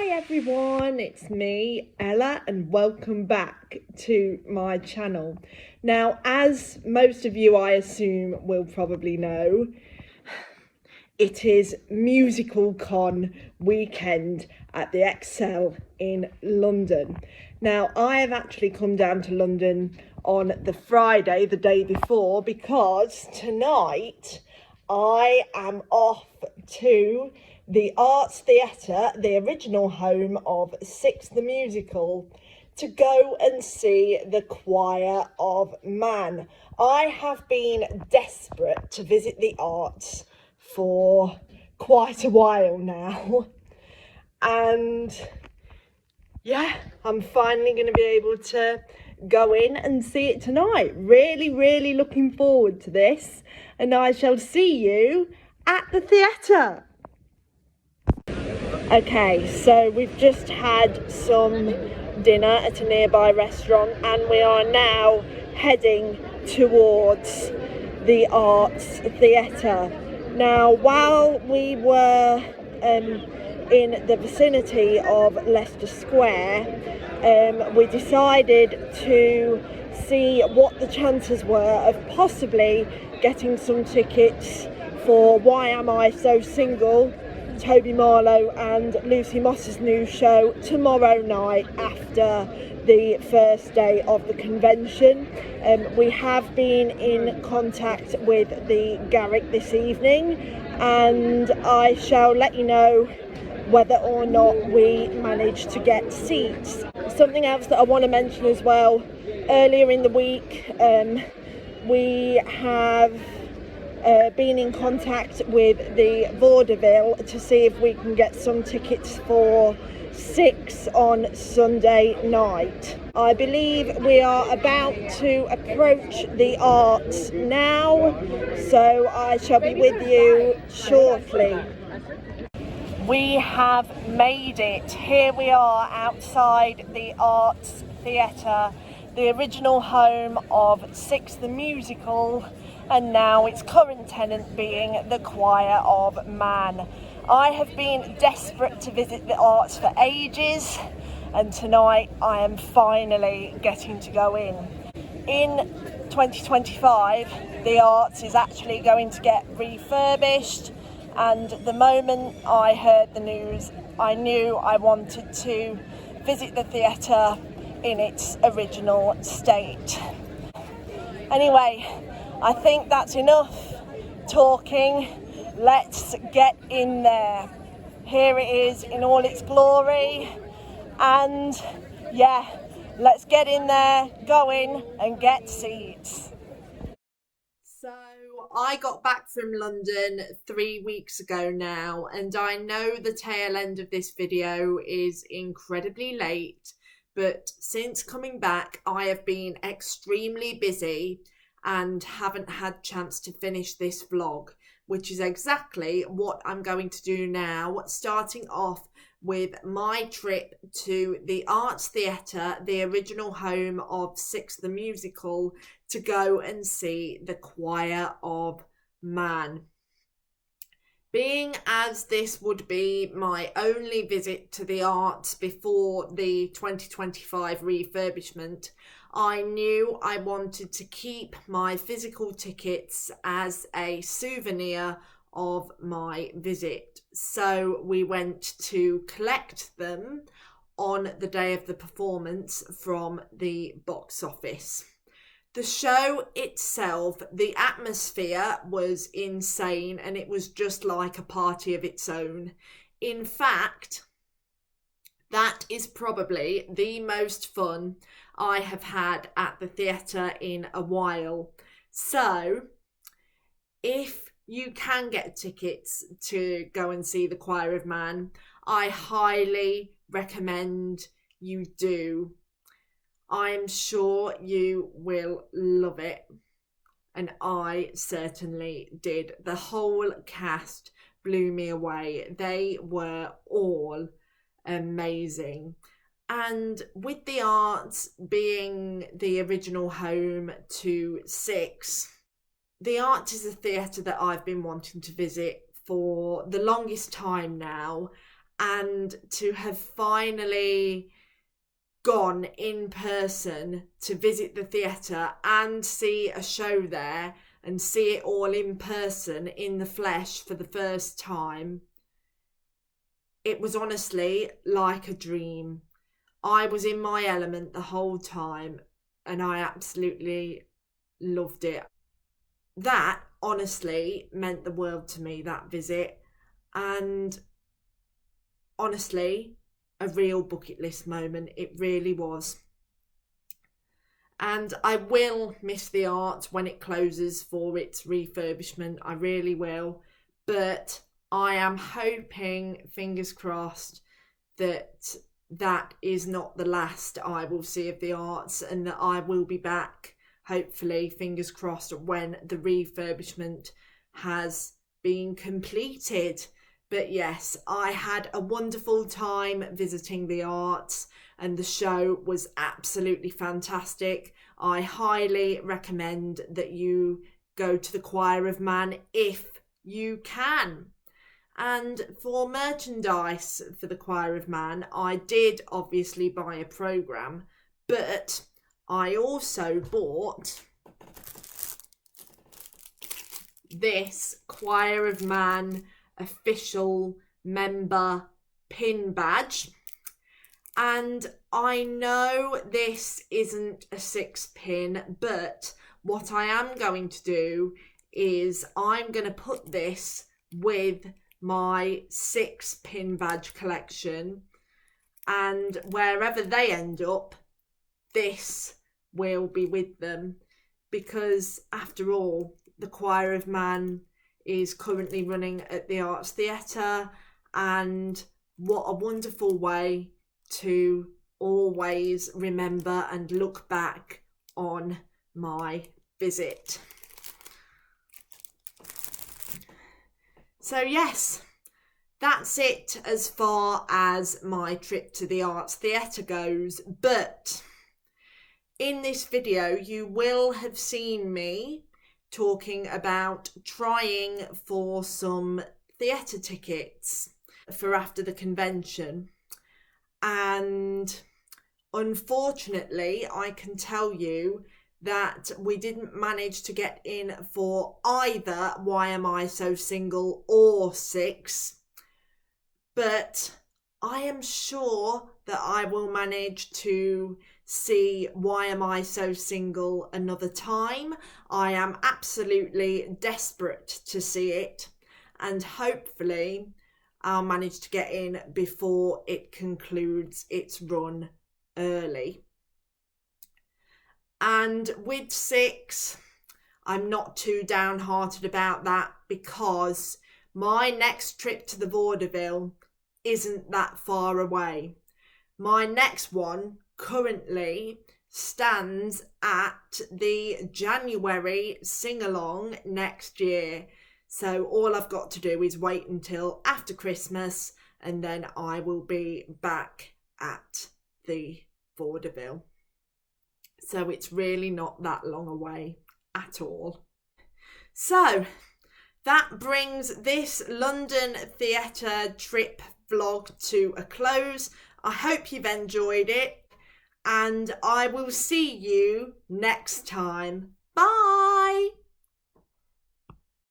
Hi everyone, it's me, Ella, and welcome back to my channel. Now, as most of you, I assume, will probably know, it is MusicalCon weekend at the Excel in London. Now, I have actually come down to London on the Friday, the day before, because tonight I am off to the Arts Theatre, the original home of Six the Musical, to go and see the Choir of Man. I have been desperate to visit the arts for quite a while now, and yeah, I'm finally going to be able to go in and see it tonight. Really looking forward to this, and I shall see you at the theatre. Okay, so we've just had some dinner at a nearby restaurant and we are now heading towards the Arts Theatre. Now, while we were in the vicinity of Leicester Square, we decided to see what the chances were of possibly getting some tickets for Why Am I So Single, Toby Marlowe and Lucy Moss's new show tomorrow night after the first day of the convention. We have been in contact with the Garrick this evening, and I shall let you know whether or not we manage to get seats. Something else that I want to mention as well, earlier in the week we have been in contact with the vaudeville to see if we can get some tickets for 6 on Sunday night. I believe we are about to approach the arts now, so I shall be with you shortly. We have made it. Here we are outside the Arts Theatre, the original home of Six the Musical, and now its current tenant being the Choir of Man. I have been desperate to visit the arts for ages, and tonight I am finally getting to go in. In 2025, the arts is actually going to get refurbished, and the moment I heard the news, I knew I wanted to visit the theatre in its original state. Anyway, I think that's enough talking. Let's get in there. Here it is in all its glory, and yeah, let's get in there, go in and get seats. So I got back from London 3 weeks ago now, and I know the tail end of this video is incredibly late, but since coming back I have been extremely busy and haven't had chance to finish this vlog, which is exactly what I'm going to do now, starting off with my trip to the Arts Theatre, the original home of Six the Musical, to go and see the Choir of Man. Being as this would be my only visit to the arts before the 2025 refurbishment, I knew I wanted to keep my physical tickets as a souvenir of my visit. So we went to collect them on the day of the performance from the box office. The show itself, the atmosphere was insane, and it was just like a party of its own. In fact, that is probably the most fun I have had at the theatre in a while. So if you can get tickets to go and see the Choir of Man, I highly recommend you do. I'm sure you will love it, and I certainly did. The whole cast blew me away. They were all amazing. And with the arts being the original home to Six, the Arts is a theatre that I've been wanting to visit for the longest time now, and to have finally gone in person to visit the theatre and see a show there and see it all in person, in the flesh, for the first time, it was honestly like a dream. I was in my element the whole time and I absolutely loved it. That honestly meant the world to me, that visit, and honestly a real bucket list moment. It really was. And I will miss the art when it closes for its refurbishment. I really will. But I am hoping, fingers crossed, that that is not the last I will see of the arts, and that I will be back, hopefully, fingers crossed, when the refurbishment has been completed. But yes, I had a wonderful time visiting the arts and the show was absolutely fantastic. I highly recommend that you go to the Choir of Man if you can. And for merchandise for the Choir of Man, I did obviously buy a programme, but I also bought this Choir of Man official member pin badge. And I know this isn't a 6-pin, but what I am going to do is I'm going to put this with my 6-pin badge collection, and wherever they end up, this will be with them, because after all, the Choir of Man is currently running at the Arts Theatre, and what a wonderful way to always remember and look back on my visit. So yes, that's it as far as my trip to the Arts Theatre goes, but in this video you will have seen me talking about trying for some theatre tickets for after the convention, and unfortunately I can tell you that we didn't manage to get in for either Why Am I So Single or 6, but I am sure that I will manage to see Why Am I So Single another time. I am absolutely desperate to see it, and hopefully I'll manage to get in before it concludes its run early. And with 6, I'm not too downhearted about that, because my next trip to the vaudeville isn't that far away. My next one currently stands at the January sing-along next year. So all I've got to do is wait until after Christmas, and then I will be back at the vaudeville. So it's really not that long away at all. So that brings this London theatre trip vlog to a close. I hope you've enjoyed it, and I will see you next time. Bye!